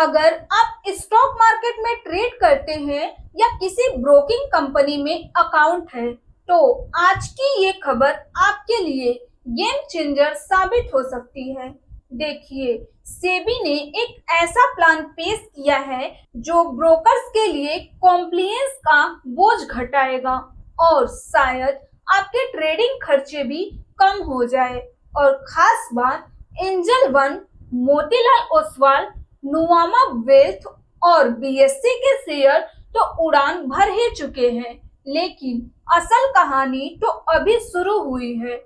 अगर आप stock market में ट्रेड करते हैं या किसी ब्रोकिंग कंपनी में अकाउंट है, तो आज की ये खबर आपके लिए गेम चेंजर साबित हो सकती है। देखिए, सेबी ने एक ऐसा प्लान पेश किया है जो ब्रोकर्स के लिए कॉम्प्लियंस का बोझ घटाएगा और शायद आपके ट्रेडिंग खर्चे भी कम हो जाए। और खास बात, angel one, Motilal Oswal, Nuvama wealth और बीएससी के शेयर तो उड़ान भर ही चुके हैं, लेकिन असल कहानी तो अभी शुरू हुई है।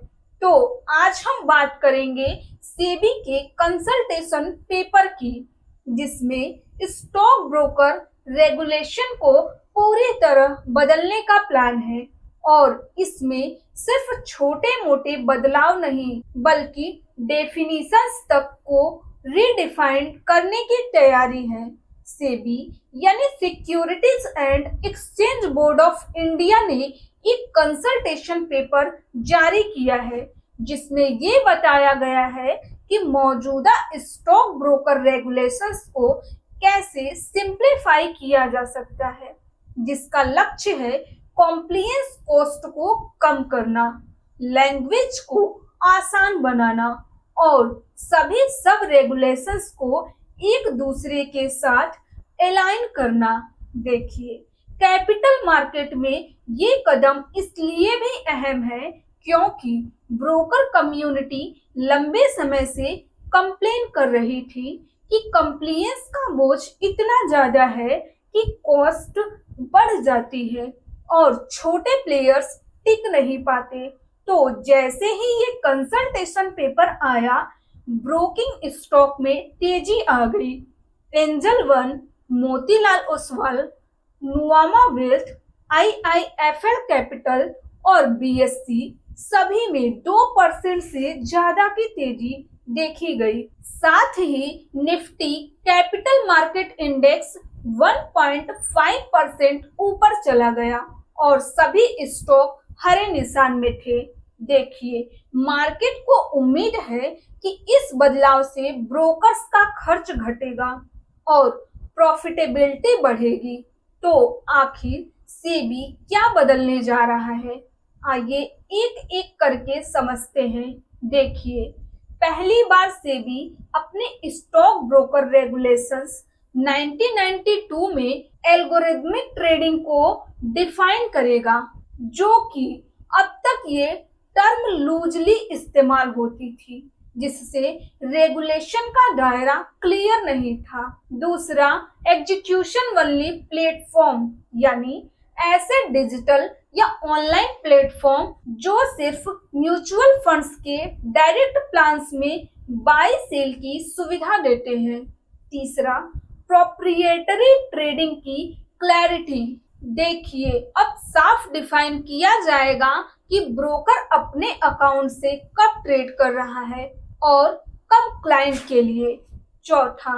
तो आज हम बात करेंगे सेबी के कंसल्टेशन पेपर की, जिसमें स्टॉक ब्रोकर रेगुलेशन को पूरी तरह बदलने का प्लान है। और इसमें सिर्फ छोटे मोटे बदलाव नहीं, बल्कि डेफिनिशंस तक को रीडिफाइन करने की तैयारी है। सेबी यानी securities and exchange board of India ने एक कंसल्टेशन पेपर जारी किया है, जिसमें ये बताया गया है कि मौजूदा स्टॉक ब्रोकर रेगुलेशंस को कैसे सिंप्लीफाई किया जा सकता है, जिसका लक्ष्य है कॉम्प्लियंस कॉस्ट को कम करना, लैंग्वेज को आसान बनाना और सभी सब रेगुलेशंस को एक दूसरे के साथ अलाइन करना। देखिए, कैपिटल मार्केट में ये कदम इसलिए भी अहम है क्योंकि ब्रोकर कम्युनिटी लंबे समय से कंप्लेन कर रही थी कि कंप्लायंस का बोझ इतना ज्यादा है कि कॉस्ट बढ़ जाती है और छोटे प्लेयर्स टिक नहीं पाते। तो जैसे ही ये कंसल्टेशन पेपर आया, ब्रोकिंग स्टॉक में तेजी आ गई। Angel one, Motilal Oswal, Nuvama wealth, IIFL capital और बीएससी सभी में 2% से ज्यादा की तेजी देखी गई। साथ ही निफ्टी कैपिटल मार्केट इंडेक्स 1.5% ऊपर चला गया और सभी स्टॉक हरे निशान में थे। देखिए, मार्केट को उम्मीद है कि इस बदलाव से ब्रोकर्स का खर्च घटेगा और प्रॉफिटेबिलिटी बढ़ेगी। तो आखिर सेबी क्या बदलने जा रहा है, आइए एक एक करके समझते हैं। देखिए, पहली बार सेबी अपने स्टॉक ब्रोकर रेगुलेशंस 1992 में एल्गोरिथमिक ट्रेडिंग को डिफाइन करेगा, जो कि अब तक ये टर्म लूजली इस्तेमाल होती थी, जिससे रेगुलेशन का दायरा क्लियर नहीं था। दूसरा, एग्जीक्यूशन वनली प्लेटफॉर्म, यानी ऐसे डिजिटल या ऑनलाइन प्लेटफॉर्म जो सिर्फ म्यूचुअल फंड्स के डायरेक्ट प्लान्स में बाय सेल की सुविधा देते हैं। तीसरा, प्रोप्रिएटरी ट्रेडिंग की क्लैरिटी। देखिए, अब साफ डिफाइन किया जाएगा कि ब्रोकर अपने अकाउंट से कब ट्रेड कर रहा है और कब क्लाइंट के लिए। चौथा,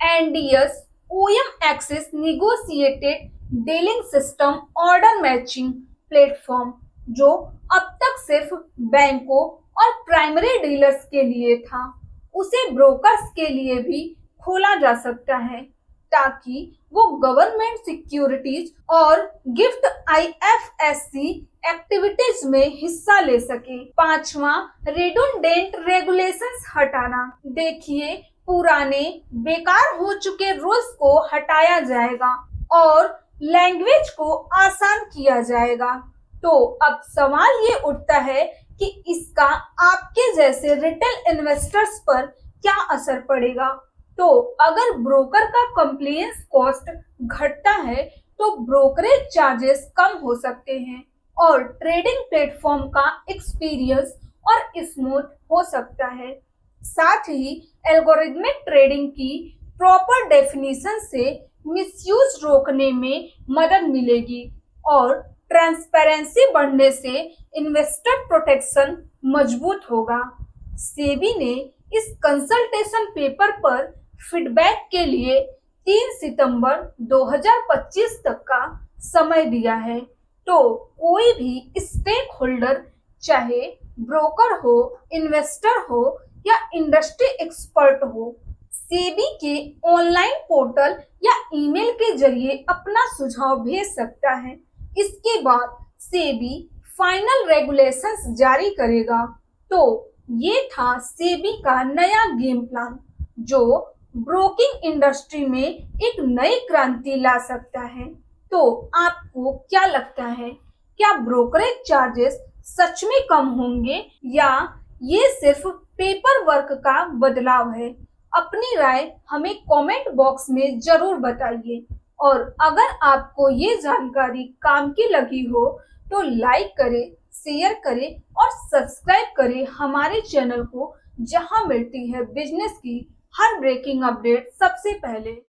NDS OM access negotiated dealing system order matching platform, जो अब तक सिर्फ बैंकों और प्राइमरी डीलर्स के लिए था, उसे ब्रोकर्स के लिए भी खोला जा सकता है, ताकि वो गवर्नमेंट सिक्योरिटीज और गिफ्ट आईएफएससी एक्टिविटीज में हिस्सा ले सके। पांचवा, रिडंडेंट रेगुलेशंस हटाना। देखिए, पुराने बेकार हो चुके रूल्स को हटाया जाएगा और लैंग्वेज को आसान किया जाएगा। तो अब सवाल ये उठता है कि इसका आपके जैसे रिटेल इन्वेस्टर्स पर क्या असर पड़ेगा। तो अगर ब्रोकर का कंप्लायंस कॉस्ट घटता है, तो ब्रोकरेज चार्जेस कम हो सकते हैं और ट्रेडिंग प्लेटफॉर्म का एक्सपीरियंस और स्मूथ हो सकता है। साथ ही एल्गोरिथमिक ट्रेडिंग की प्रॉपर डेफिनेशन से मिसयूज रोकने में मदद मिलेगी और ट्रांसपेरेंसी बढ़ने से इन्वेस्टर प्रोटेक्शन मजबूत होगा। सेबी ने इस कंसल्टेशन पेपर पर फीडबैक के लिए 3 सितंबर 2025 तक का समय दिया है। तो कोई भी स्टेक होल्डर, चाहे ब्रोकर हो, इन्वेस्टर हो या इंडस्ट्री एक्सपर्ट हो, सेबी के ऑनलाइन पोर्टल या ईमेल के जरिए अपना सुझाव भेज सकता है। इसके बाद सेबी फाइनल रेगुलेशंस जारी करेगा। तो ये था सेबी का नया गेम प्लान, जो ब्रोकिंग इंडस्ट्री में एक नई क्रांति ला सकता है। तो आपको क्या लगता है, क्या ब्रोकरेज चार्जेस सच में कम होंगे या ये सिर्फ पेपर वर्क का बदलाव है? अपनी राय हमें कमेंट बॉक्स में जरूर बताइए। और अगर आपको ये जानकारी काम की लगी हो तो लाइक करें, शेयर करें और सब्सक्राइब करें हमारे चैनल को, जहां मिलती है बिजनेस की हर ब्रेकिंग अपडेट सबसे पहले।